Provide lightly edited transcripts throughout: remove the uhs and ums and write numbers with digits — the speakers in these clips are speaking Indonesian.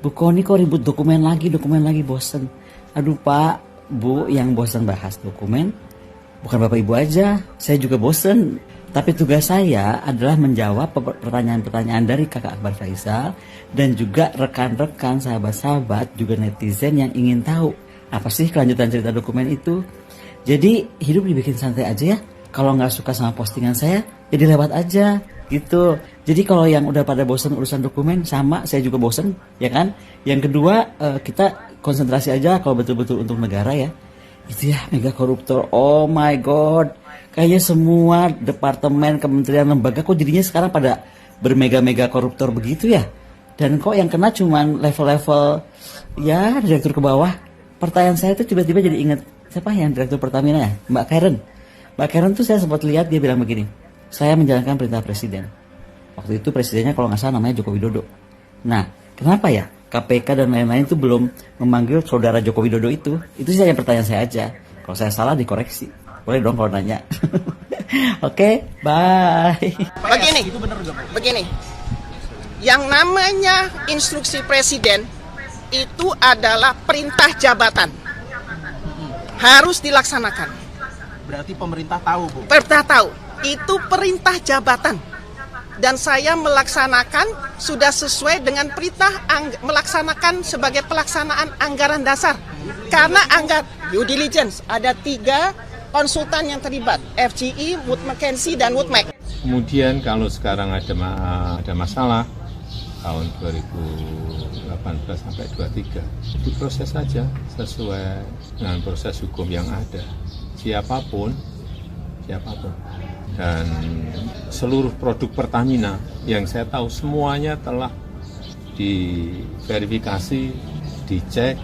Bu Koni kok ribut dokumen lagi bosen. Aduh Pak, Bu yang bosen bahas dokumen, bukan Bapak Ibu aja, saya juga bosen. Tapi tugas saya adalah menjawab pertanyaan-pertanyaan dari Kakak Akbar Faisal dan juga rekan-rekan, sahabat-sahabat, juga netizen yang ingin tahu apa sih kelanjutan cerita dokumen itu. Jadi hidup dibikin santai aja ya. Kalau nggak suka sama postingan saya, jadi lewat aja gitu. Jadi kalau yang udah pada bosen urusan dokumen, sama saya juga bosen, ya kan? Yang kedua, kita konsentrasi aja kalau betul-betul untuk negara ya. Itu ya mega koruptor. Oh my god. Kayaknya semua departemen, kementerian, lembaga kok jadinya sekarang pada bermega-mega koruptor begitu ya. Dan kok yang kena cuman level-level ya direktur ke bawah. Pertanyaan saya tuh tiba-tiba jadi ingat siapa yang direktur Pertamina ya? Mbak Karen. Mbak Karen tuh saya sempat lihat dia bilang begini, saya menjalankan perintah presiden. Waktu itu presidennya kalau nggak salah namanya Joko Widodo. Nah, kenapa ya KPK dan lain-lain itu belum memanggil saudara Joko Widodo itu? Itu sih hanya pertanyaan saya aja. Kalau saya salah dikoreksi. Boleh dong kalau nanya. Oke, bye. Begini. Yang namanya instruksi presiden itu adalah perintah jabatan. Harus dilaksanakan. Berarti pemerintah tahu, Bu? Pemerintah tahu. Itu perintah jabatan. Dan saya melaksanakan sudah sesuai dengan perintah melaksanakan sebagai pelaksanaan anggaran dasar. Karena due diligence ada 3 konsultan yang terlibat, FGI, Wood Mackenzie, dan Wood Mac. Kemudian kalau sekarang ada masalah tahun 2018 sampai 23 diproses saja sesuai dengan proses hukum yang ada. Siapapun dan seluruh produk Pertamina yang saya tahu semuanya telah diverifikasi, dicek,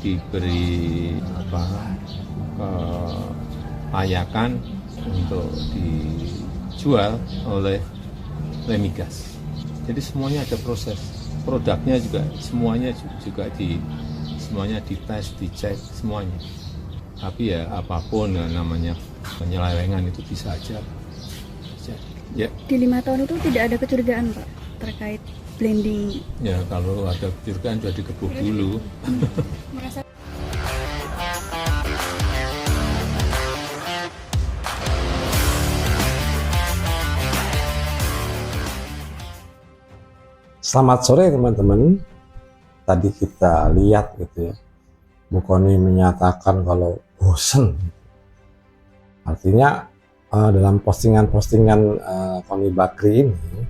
diberi layakan untuk dijual oleh Lemigas. Jadi semuanya ada proses, produknya juga semuanya dites, dicek semuanya. Tapi ya apapun namanya penyelewengan itu bisa aja. Ya. Di 5 tahun itu tidak ada kecurigaan Pak terkait blending. Ya kalau ada kecurigaan sudah dikebuk dulu. Selamat sore teman-teman. Tadi kita lihat gitu ya, Bu Koni menyatakan kalau bosen. Artinya dalam postingan-postingan Koni Bakri ini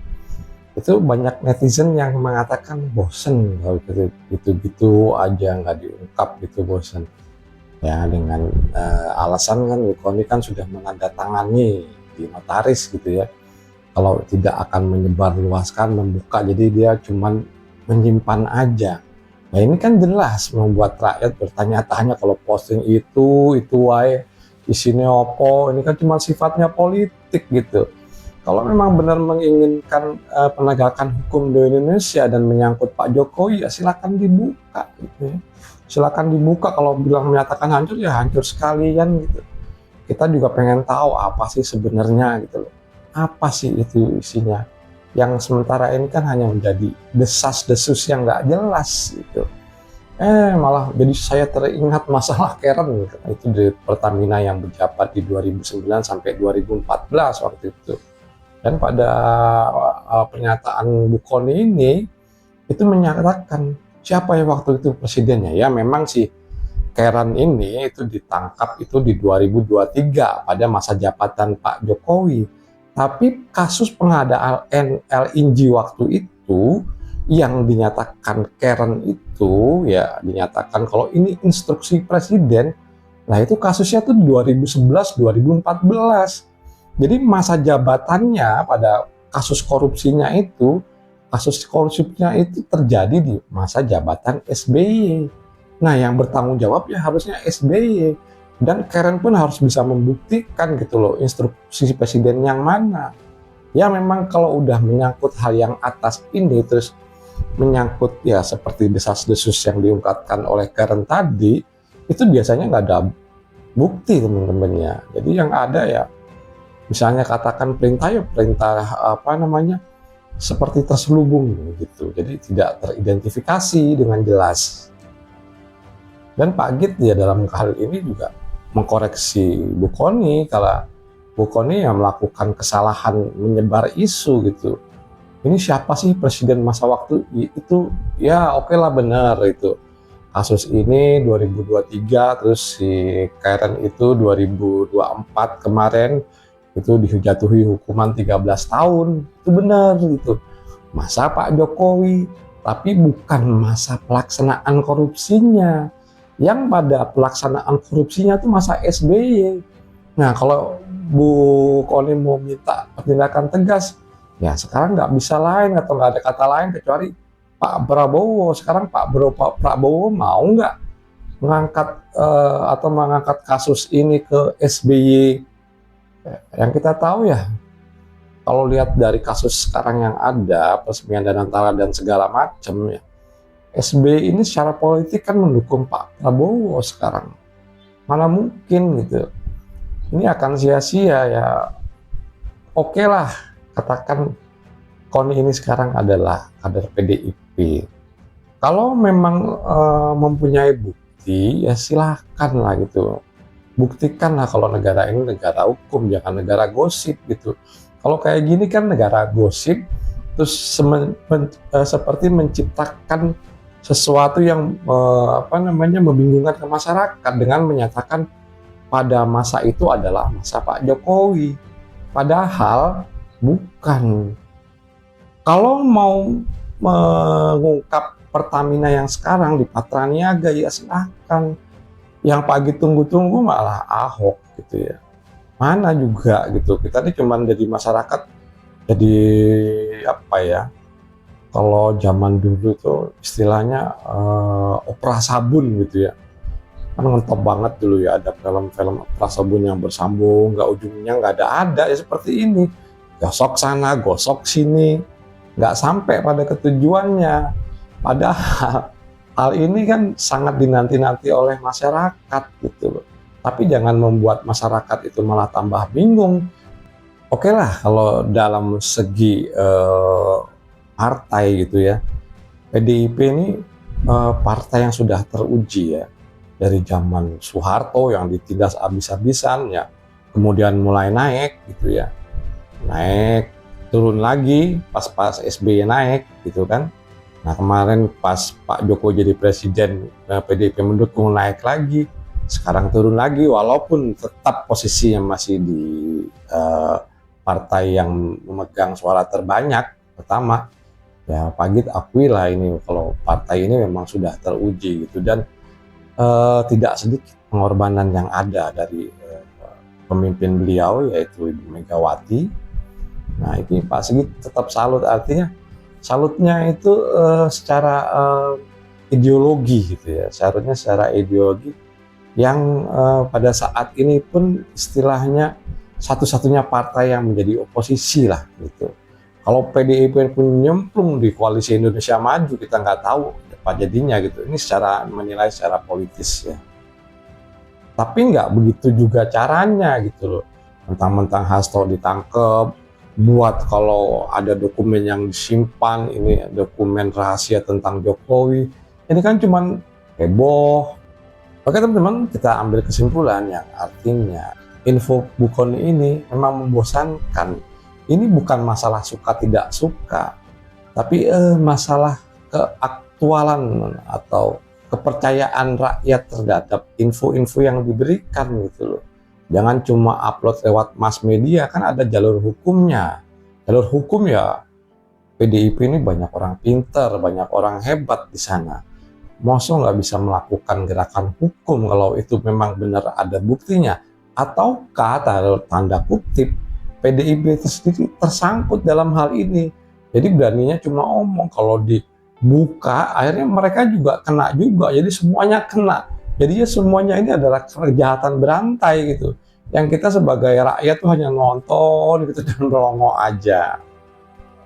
itu banyak netizen yang mengatakan bosen kalau gitu-gitu aja nggak diungkap gitu, bosen ya, dengan alasan kan Bu Koni kan sudah menandatangani di notaris gitu ya, kalau tidak akan menyebarluaskan, membuka, jadi dia cuman menyimpan aja. Nah ini kan jelas membuat rakyat bertanya-tanya, kalau posting itu wae isinya opo, ini kan cuma sifatnya politik gitu. Kalau memang benar menginginkan penegakan hukum di Indonesia dan menyangkut Pak Jokowi, ya silakan dibuka gitu ya. Silakan dibuka, kalau bilang menyatakan hancur ya hancur sekalian gitu. Kita juga pengen tahu apa sih sebenarnya gitu loh. Apa sih itu isinya? Yang sementara ini kan hanya menjadi desas-desus yang nggak jelas gitu. Malah jadi saya teringat masalah Karen itu di Pertamina yang menjabat di 2009 sampai 2014 waktu itu. Dan pada pernyataan Bu Koni ini itu menyatakan siapa ya waktu itu presidennya. Ya memang si Karen ini itu ditangkap itu di 2023 pada masa jabatan Pak Jokowi. Tapi kasus pengadaan LNG waktu itu yang dinyatakan Karen itu ya dinyatakan kalau ini instruksi presiden. Nah itu kasusnya tuh 2011-2014. Jadi masa jabatannya pada kasus korupsinya itu terjadi di masa jabatan SBY. Nah yang bertanggung jawab ya harusnya SBY. Dan Karen pun harus bisa membuktikan gitu loh instruksi presiden yang mana. Ya memang kalau udah menyangkut hal yang atas ini, terus menyangkut ya seperti desas-desus yang diungkapkan oleh Karen tadi, itu biasanya nggak ada bukti teman-temannya. Jadi yang ada ya misalnya katakan perintah seperti terselubung gitu, jadi tidak teridentifikasi dengan jelas. Dan Pak Git ya dalam hal ini juga mengkoreksi Bu Kony kalau Bu Kony yang melakukan kesalahan menyebar isu gitu. Ini siapa sih presiden masa waktu itu? Ya oke lah, benar itu. Kasus ini 2023, terus si Karen itu 2024 kemarin itu dijatuhi hukuman 13 tahun. Itu benar gitu. Masa Pak Jokowi, tapi bukan masa pelaksanaan korupsinya. Yang pada pelaksanaan korupsinya itu masa SBY. Nah, kalau Bu Kony mau minta tindakan tegas, ya sekarang nggak bisa lain atau nggak ada kata lain kecuali Pak Prabowo. Sekarang Pak Prabowo mau nggak mengangkat kasus ini ke SBY? Yang kita tahu ya, kalau lihat dari kasus sekarang yang ada, peresmian Danantara dan segala macam ya, SBY ini secara politik kan mendukung Pak Prabowo sekarang. Mana mungkin gitu. Ini akan sia-sia ya. Oke lah, katakan Kony ini sekarang adalah kader PDIP. Kalau memang mempunyai bukti, ya silahkan lah gitu. Buktikan lah kalau negara ini negara hukum, jangan negara gosip gitu. Kalau kayak gini kan negara gosip, terus seperti menciptakan sesuatu yang membingungkan ke masyarakat dengan menyatakan pada masa itu adalah masa Pak Jokowi. Padahal bukan. Kalau mau mengungkap Pertamina yang sekarang di Patraniaga, ya silahkan. Yang pagi tunggu-tunggu malah Ahok gitu ya. Mana juga gitu. Kita ini cuma jadi masyarakat, jadi apa ya? Kalau zaman dulu tuh istilahnya opera sabun gitu ya. Kan ngetop banget dulu ya, ada film-film opera sabun yang bersambung, nggak ujungnya nggak ada ya seperti ini. Gosok sana, gosok sini, nggak sampai pada ketujuannya. Padahal hal ini kan sangat dinanti-nanti oleh masyarakat gitu loh. Tapi jangan membuat masyarakat itu malah tambah bingung. Oke lah kalau dalam segi partai gitu ya, PDIP ini partai yang sudah teruji ya, dari zaman Soeharto yang ditindas habis-habisan ya, kemudian mulai naik gitu ya, naik turun lagi pas SBY naik gitu kan. Nah kemarin pas Pak Jokowi jadi presiden, PDIP mendukung, naik lagi, sekarang turun lagi walaupun tetap posisinya masih di partai yang memegang suara terbanyak pertama. Ya Pak Git akui lah ini kalau partai ini memang sudah teruji gitu, dan tidak sedikit pengorbanan yang ada dari pemimpin beliau yaitu Ibu Megawati. Nah ini Pak Sigit tetap salut, artinya salutnya itu secara ideologi gitu ya, seharusnya secara ideologi yang pada saat ini pun istilahnya satu-satunya partai yang menjadi oposisi lah gitu. Kalau PDIP pun nyemplung di koalisi Indonesia Maju, kita nggak tahu apa jadinya gitu. Ini secara menilai secara politis ya. Tapi nggak begitu juga caranya gitu loh. Mentang-mentang Hasto ditangkap, buat kalau ada dokumen yang disimpan, ini dokumen rahasia tentang Jokowi. Ini kan cuman heboh. Oke teman-teman, kita ambil kesimpulan yang artinya info Bu Kony ini memang membosankan. Ini bukan masalah suka tidak suka, tapi masalah keaktualan atau kepercayaan rakyat terhadap info-info yang diberikan gitu loh. Jangan cuma upload lewat mass media, kan ada jalur hukumnya. Jalur hukum ya, PDIP ini banyak orang pinter, banyak orang hebat di sana. Masa nggak bisa melakukan gerakan hukum kalau itu memang benar ada buktinya? Ataukah tanda kutip PDIP itu sendiri tersangkut dalam hal ini? Jadi beraninya cuma omong, kalau dibuka akhirnya mereka juga kena juga, jadi semuanya kena. Jadinya semuanya ini adalah kejahatan berantai gitu. Yang kita sebagai rakyat tuh hanya nonton gitu dan melongo aja.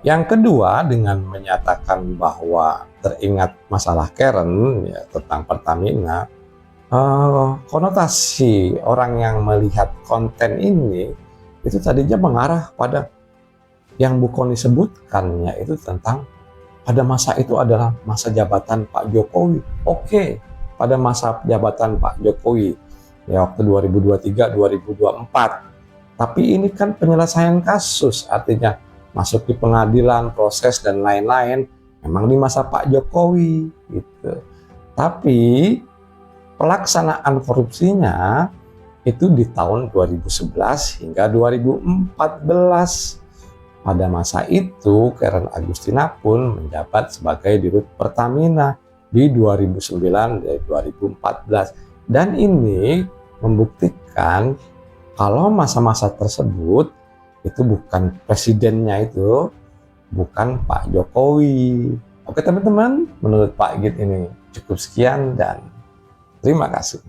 Yang kedua, dengan menyatakan bahwa teringat masalah Karen ya, tentang Pertamina, konotasi orang yang melihat konten ini itu tadinya mengarah pada yang Bu Kony sebutkan yaitu tentang pada masa itu adalah masa jabatan Pak Jokowi. Oke, pada masa jabatan Pak Jokowi, ya waktu 2023-2024. Tapi ini kan penyelesaian kasus, artinya masuk di pengadilan, proses dan lain-lain, memang di masa Pak Jokowi gitu. Tapi pelaksanaan korupsinya itu di tahun 2011 hingga 2014. Pada masa itu, Karen Agustina pun menjabat sebagai Dirut Pertamina di 2009 dan 2014. Dan ini membuktikan kalau masa-masa tersebut itu bukan presidennya itu, bukan Pak Jokowi. Oke teman-teman, menurut Pak Git ini cukup sekian dan terima kasih.